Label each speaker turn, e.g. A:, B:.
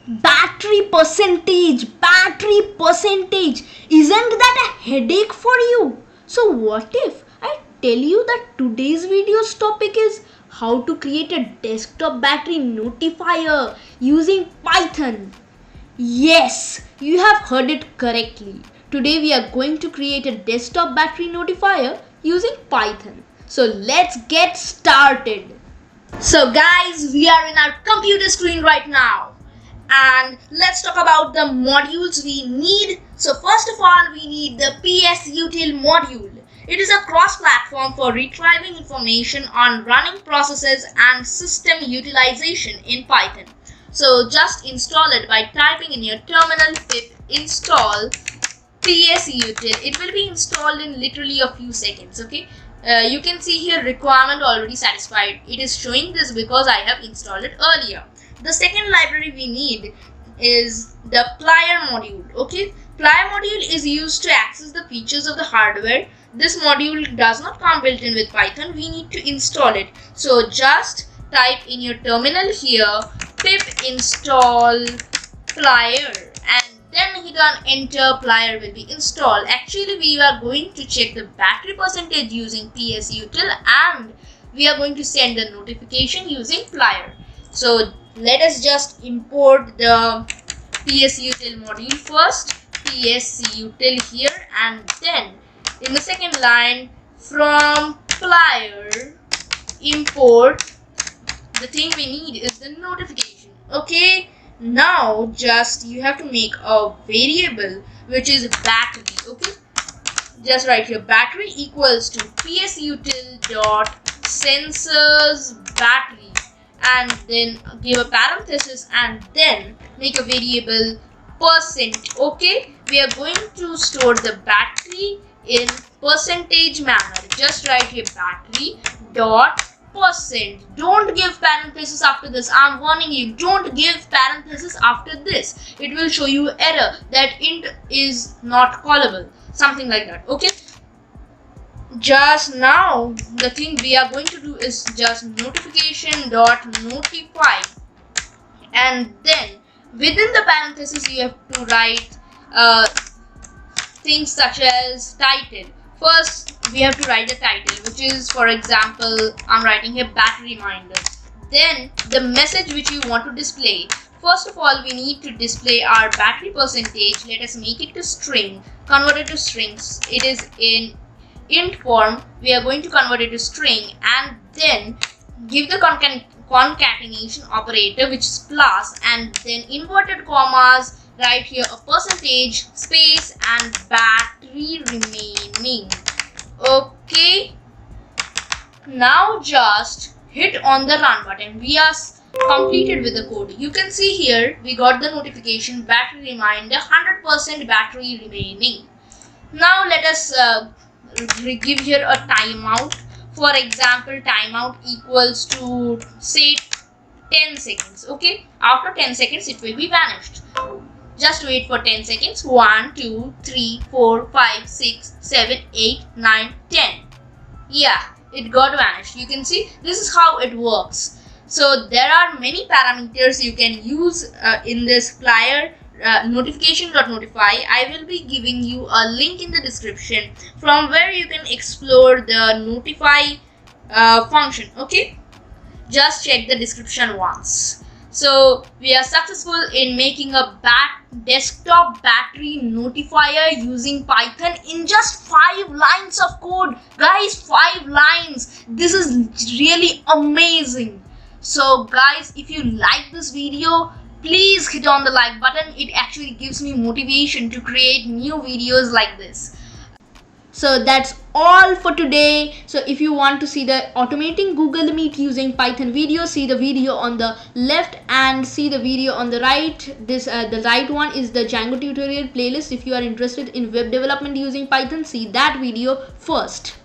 A: Battery percentage. Isn't that a headache for you? So what if I tell you that today's video's topic is how to create a desktop battery notifier using Python? Yes, you have heard it correctly. Today we are going to create a desktop battery notifier using Python. So let's get started. So guys, we are in our computer screen right now. And let's talk about the modules we need. So first of all, we need the PSUTIL module. It is a cross-platform for retrieving information on running processes and system utilization in Python. So just install it by typing in your terminal pip install PSUTIL. It will be installed in literally a few seconds, okay? You can see here requirement already satisfied. It is showing this because I have installed it earlier. The second library we need is the PLYER module. Okay, PLYER module is used to access the features of the hardware. This module does not come built in with Python. We need to install it. So just type in your terminal here pip install PLYER and then hit on enter. PLYER will be installed. Actually, we are going to check the battery percentage using PSUTIL and we are going to send a notification using PLYER. So let us just import the PSUTIL module first, PSUTIL here, and then in the second line from PLYER import the thing we need is the notification. Okay, now just you have to make a variable which is battery. Okay, just write here battery equals to PSUTIL dot sensors battery and then give a parenthesis and then make a variable %. Okay, we are going to store the battery in percentage manner. Just write here battery dot %. Don't give parenthesis after this. I'm warning you, don't give parenthesis after this. It will show you error that int is not callable, something like that. Okay, just now the thing we are going to do is just notification dot notify and then within the parenthesis you have to write things such as title. First we have to write the title, which is, for example, I'm writing here battery reminder. Then the message which you want to display. First of all, we need to display our battery percentage. Let us make it to string, convert it to strings. It is in int form. We are going to convert it to string and then give the concatenation operator, which is plus, and then inverted commas, write here a percentage space and battery remaining. Okay, now just hit on the run button. We are completed with the code. You can see here we got the notification battery reminder 100% battery remaining. Now let us give here a timeout. For example, timeout equals to say 10 seconds. Okay, after 10 seconds it will be vanished. Just wait for 10 seconds. 1 2 3 4 5 6 7 8 9 10. Yeah, it got vanished. You can see this is how it works. So there are many parameters you can use in this PLYER notification.notify. I will be giving you a link in the description from where you can explore the notify function. Okay, just check the description once. So we are successful in making a desktop battery notifier using Python in just 5 lines of code. Guys, 5 lines. This is really amazing. So guys, if you like this video, please hit on the like button. It actually gives me motivation to create new videos like this. So that's all for today. So if you want to see the automating Google Meet using Python video, see the video on the left and see the video on the right. The right one is the Django tutorial playlist. If you are interested in web development using Python, see that video first.